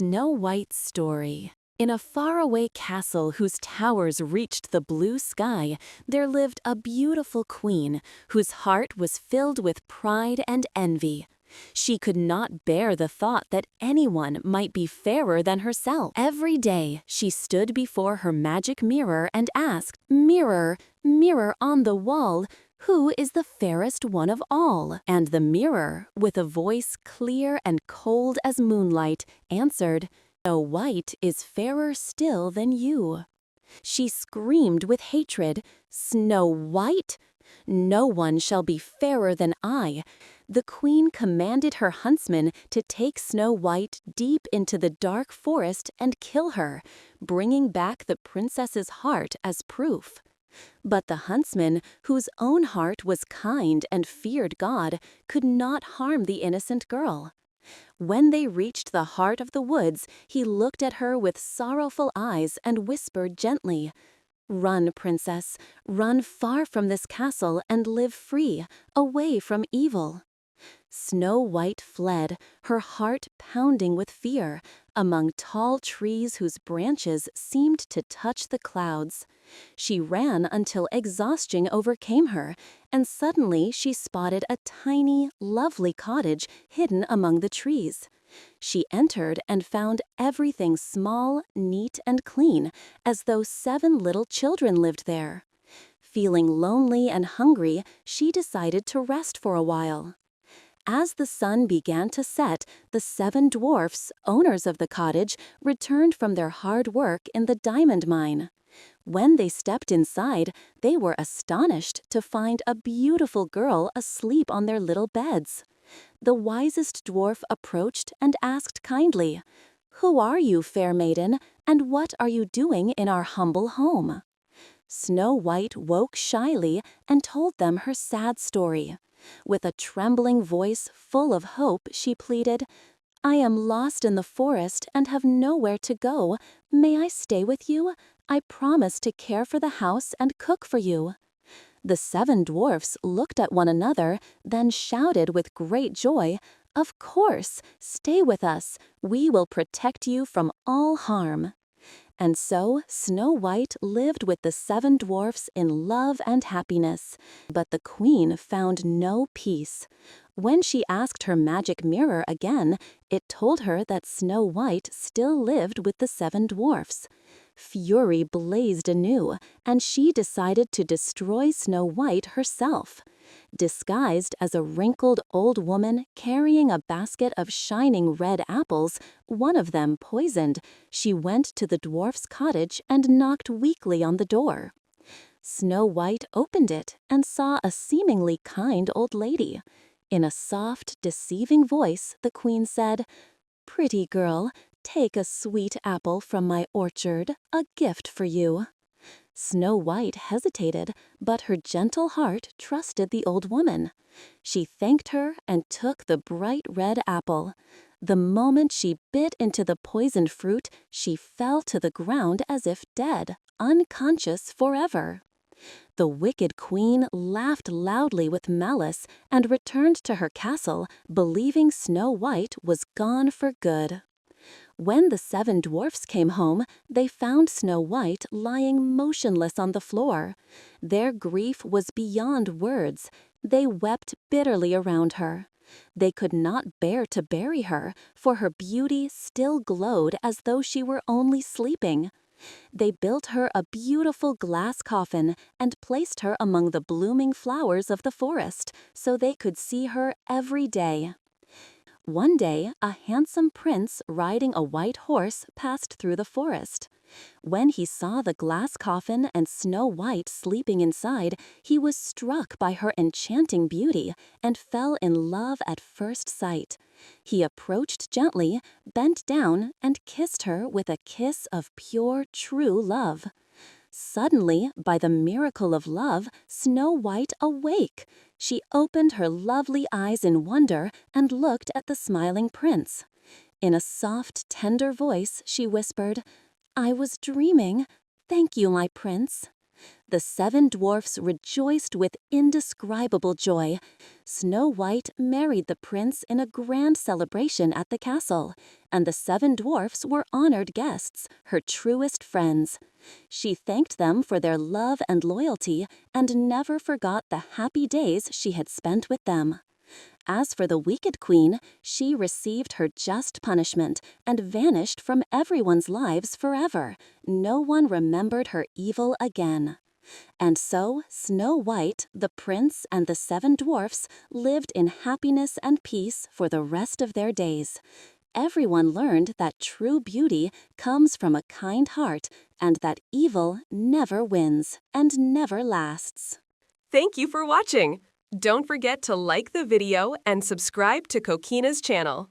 Snow White's story. In a faraway castle whose towers reached the blue sky, there lived a beautiful queen whose heart was filled with pride and envy. She could not bear the thought that anyone might be fairer than herself. Every day, she stood before her magic mirror and asked, "Mirror, mirror on the wall, who is the fairest one of all?" And the mirror, with a voice clear and cold as moonlight, answered, "Snow White is fairer still than you." She screamed with hatred, "Snow White? No one shall be fairer than I." The queen commanded her huntsman to take Snow White deep into the dark forest and kill her, bringing back the princess's heart as proof. But the huntsman, whose own heart was kind and feared God, could not harm the innocent girl. When they reached the heart of the woods, he looked at her with sorrowful eyes and whispered gently, "Run, princess, run far from this castle and live free, away from evil." Snow White fled, her heart pounding with fear, among tall trees whose branches seemed to touch the clouds. She ran until exhaustion overcame her, and suddenly she spotted a tiny, lovely cottage hidden among the trees. She entered and found everything small, neat, and clean, as though 7 little children lived there. Feeling lonely and hungry, she decided to rest for a while. As the sun began to set, the 7 dwarfs, owners of the cottage, returned from their hard work in the diamond mine. When they stepped inside, they were astonished to find a beautiful girl asleep on their little beds. The wisest dwarf approached and asked kindly, "Who are you, fair maiden, and what are you doing in our humble home?" Snow White woke shyly and told them her sad story. With a trembling voice full of hope, she pleaded, "I am lost in the forest and have nowhere to go. May I stay with you? I promise to care for the house and cook for you." The 7 dwarfs looked at one another, then shouted with great joy, "Of course, stay with us. We will protect you from all harm." And so Snow White lived with the 7 dwarfs in love and happiness. But the queen found no peace. When she asked her magic mirror again, it told her that Snow White still lived with the 7 dwarfs. Fury blazed anew, and she decided to destroy Snow White herself. Disguised as a wrinkled old woman carrying a basket of shining red apples, one of them poisoned, she went to the dwarf's cottage and knocked weakly on the door. Snow White opened it and saw a seemingly kind old lady. In a soft, deceiving voice, the queen said, "Pretty girl, take a sweet apple from my orchard, a gift for you." Snow White hesitated, but her gentle heart trusted the old woman. She thanked her and took the bright red apple. The moment she bit into the poisoned fruit, she fell to the ground as if dead, unconscious forever. The wicked queen laughed loudly with malice and returned to her castle, believing Snow White was gone for good. When the 7 dwarfs came home, they found Snow White lying motionless on the floor. Their grief was beyond words. They wept bitterly around her. They could not bear to bury her, for her beauty still glowed as though she were only sleeping. They built her a beautiful glass coffin and placed her among the blooming flowers of the forest, so they could see her every day. One day, a handsome prince riding a white horse passed through the forest. When he saw the glass coffin and Snow White sleeping inside, he was struck by her enchanting beauty and fell in love at first sight. He approached gently, bent down, and kissed her with a kiss of pure, true love. Suddenly, by the miracle of love, Snow White awake. She opened her lovely eyes in wonder and looked at the smiling prince. In a soft, tender voice, she whispered, "I was dreaming. Thank you, my prince." The seven dwarfs rejoiced with indescribable joy. Snow White married the prince in a grand celebration at the castle, and the seven dwarfs were honored guests, her truest friends. She thanked them for their love and loyalty and never forgot the happy days she had spent with them. As for the wicked queen, she received her just punishment and vanished from everyone's lives forever. No one remembered her evil again. And so Snow White, the prince, and the seven dwarfs lived in happiness and peace for the rest of their days. Everyone learned that true beauty comes from a kind heart and that evil never wins and never lasts. Thank you for watching. Don't forget to like the video and subscribe to Kokina's channel.